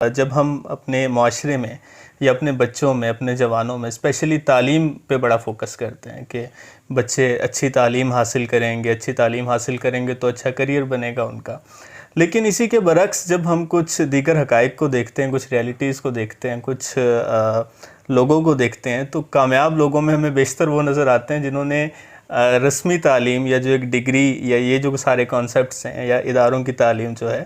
جب ہم اپنے معاشرے میں یا اپنے بچوں میں، اپنے جوانوں میں اسپیشلی تعلیم پہ بڑا فوکس کرتے ہیں کہ بچے اچھی تعلیم حاصل کریں گے تو اچھا کریئر بنے گا ان کا، لیکن اسی کے برعکس جب ہم کچھ دیگر حقائق کو دیکھتے ہیں، کچھ ریئلٹیز کو دیکھتے ہیں، کچھ لوگوں کو دیکھتے ہیں، تو کامیاب لوگوں میں ہمیں بیشتر وہ نظر آتے ہیں جنہوں نے رسمی تعلیم یا جو ایک ڈگری یا یہ جو سارے کانسیپٹس ہیں یا اداروں کی تعلیم جو ہے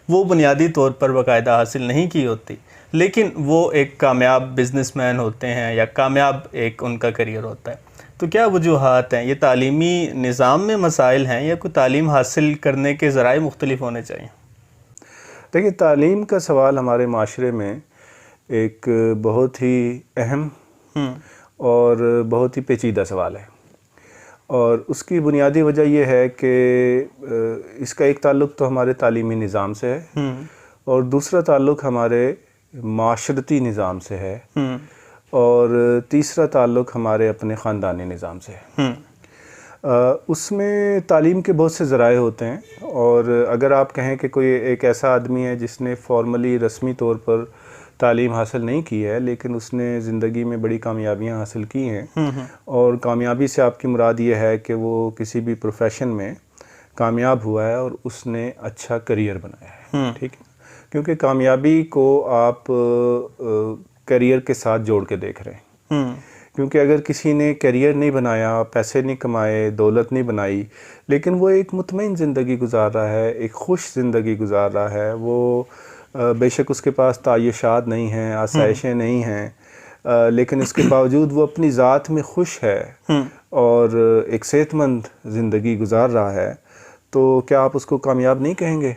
وہ بنیادی طور پر باقاعدہ حاصل نہیں کی ہوتی، لیکن وہ ایک کامیاب بزنس مین ہوتے ہیں یا کامیاب ایک ان کا کریئر ہوتا ہے۔ تو کیا وجوہات ہیں؟ یہ تعلیمی نظام میں مسائل ہیں یا کوئی تعلیم حاصل کرنے کے ذرائع مختلف ہونے چاہیے؟ دیکھیے، تعلیم کا سوال ہمارے معاشرے میں ایک بہت ہی اہم اور بہت ہی پیچیدہ سوال ہے، اور اس کی بنیادی وجہ یہ ہے کہ اس کا ایک تعلق تو ہمارے تعلیمی نظام سے ہے اور دوسرا تعلق ہمارے معاشرتی نظام سے ہے اور تیسرا تعلق ہمارے اپنے خاندانی نظام سے ہے۔ اس میں تعلیم کے بہت سے ذرائع ہوتے ہیں، اور اگر آپ کہیں کہ کوئی ایک ایسا آدمی ہے جس نے فارملی رسمی طور پر تعلیم حاصل نہیں کی ہے لیکن اس نے زندگی میں بڑی کامیابیاں حاصل کی ہیں، اور کامیابی سے آپ کی مراد یہ ہے کہ وہ کسی بھی پروفیشن میں کامیاب ہوا ہے اور اس نے اچھا کریئر بنایا ہے، ٹھیک ہے، کیونکہ کامیابی کو آپ کریئر کے ساتھ جوڑ کے دیکھ رہے ہیں، کیونکہ اگر کسی نے کیریئر نہیں بنایا، پیسے نہیں کمائے، دولت نہیں بنائی، لیکن وہ ایک مطمئن زندگی گزار رہا ہے، ایک خوش زندگی گزار رہا ہے، وہ بے شک اس کے پاس تعیشات نہیں ہیں، آسائشیں نہیں ہیں، لیکن اس کے باوجود وہ اپنی ذات میں خوش ہے اور ایک صحت مند زندگی گزار رہا ہے، تو کیا آپ اس کو کامیاب نہیں کہیں گے؟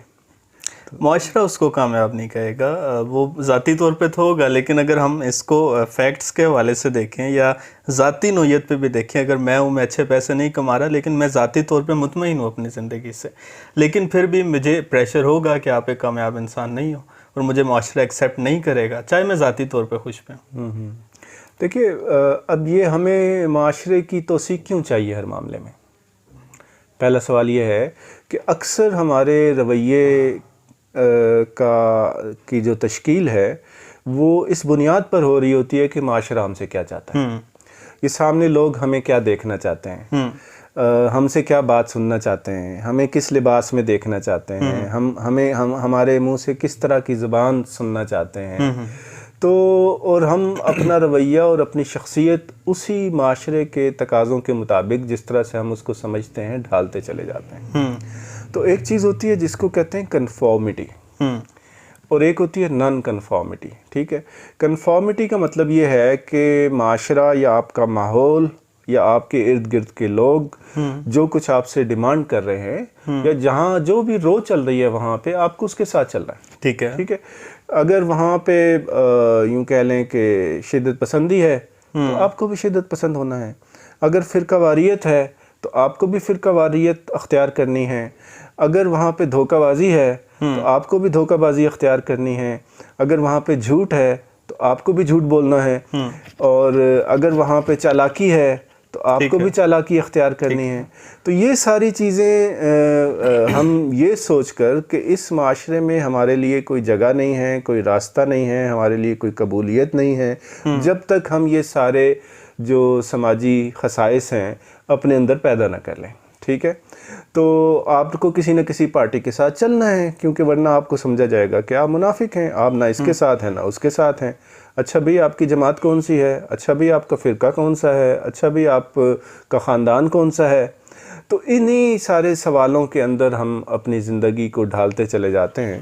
معاشرہ اس کو کامیاب نہیں کہے گا، وہ ذاتی طور پہ تو ہوگا، لیکن اگر ہم اس کو فیکٹس کے حوالے سے دیکھیں یا ذاتی نوعیت پہ بھی دیکھیں، اگر میں اچھے پیسے نہیں کما رہا لیکن میں ذاتی طور پہ مطمئن ہوں اپنی زندگی سے، لیکن پھر بھی مجھے پریشر ہوگا کہ آپ ایک کامیاب انسان نہیں ہو اور مجھے معاشرہ ایکسیپٹ نہیں کرے گا، چاہے میں ذاتی طور پہ خوش بھی ہوں۔ دیکھیے، اب یہ ہمیں معاشرے کی توثیق کیوں چاہیے ہر معاملے میں؟ پہلا سوال یہ ہے کہ اکثر ہمارے رویے کی جو تشکیل ہے وہ اس بنیاد پر ہو رہی ہوتی ہے کہ معاشرہ ہم سے کیا چاہتا ہے، یہ سامنے لوگ ہمیں کیا دیکھنا چاہتے ہیں، ہم سے کیا بات سننا چاہتے ہیں، ہمیں کس لباس میں دیکھنا چاہتے ہیں، ہمارے منہ سے کس طرح کی زبان سننا چاہتے ہیں، تو اور ہم اپنا رویہ اور اپنی شخصیت اسی معاشرے کے تقاضوں کے مطابق جس طرح سے ہم اس کو سمجھتے ہیں ڈھالتے چلے جاتے ہیں۔ تو ایک چیز ہوتی ہے جس کو کہتے ہیں کنفارمٹی، اور ایک ہوتی ہے نان کنفارمٹی، ٹھیک ہے۔ کنفارمٹی کا مطلب یہ ہے کہ معاشرہ یا آپ کا ماحول یا آپ کے ارد گرد کے لوگ جو کچھ آپ سے ڈیمانڈ کر رہے ہیں یا جہاں جو بھی رو چل رہی ہے وہاں پہ آپ کو اس کے ساتھ چل رہا ہے، ٹھیک ہے، ٹھیک ہے۔ اگر وہاں پہ یوں کہہ لیں کہ شدت پسندی ہے تو آپ کو بھی شدت پسند ہونا ہے، اگر فرقہ واریت ہے تو آپ کو بھی فرقہ واریت اختیار کرنی ہے، اگر وہاں پہ دھوکہ بازی ہے تو آپ کو بھی دھوکہ بازی اختیار کرنی ہے، اگر وہاں پہ جھوٹ ہے تو آپ کو بھی جھوٹ بولنا ہے، اور اگر وہاں پہ چالاکی ہے تو آپ کو بھی چالاکی اختیار کرنی ہے۔ تو یہ ساری چیزیں ہم یہ سوچ کر کہ اس معاشرے میں ہمارے لیے کوئی جگہ نہیں ہے، کوئی راستہ نہیں ہے، ہمارے لیے کوئی قبولیت نہیں ہے، جب تک ہم یہ سارے جو سماجی خصائص ہیں اپنے اندر پیدا نہ کر لیں، ٹھیک ہے، تو آپ کو کسی نہ کسی پارٹی کے ساتھ چلنا ہے، کیونکہ ورنہ آپ کو سمجھا جائے گا کہ آپ منافق ہیں، آپ نہ اس کے ساتھ ہیں نہ اس کے ساتھ ہیں۔ اچھا بھئی، آپ کی جماعت کون سی ہے؟ اچھا بھئی، آپ کا فرقہ کون سا ہے؟ اچھا بھئی، آپ کا خاندان کون سا ہے؟ تو انہی سارے سوالوں کے اندر ہم اپنی زندگی کو ڈھالتے چلے جاتے ہیں،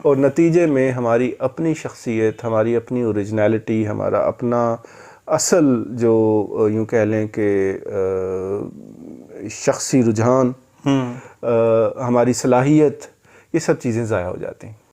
اور نتیجے میں ہماری اپنی شخصیت، ہماری اپنی اوریجنلٹی، ہمارا اپنا اصل جو یوں کہہ لیں کہ شخصی رجحان، ہماری صلاحیت، یہ سب چیزیں ضائع ہو جاتی ہیں۔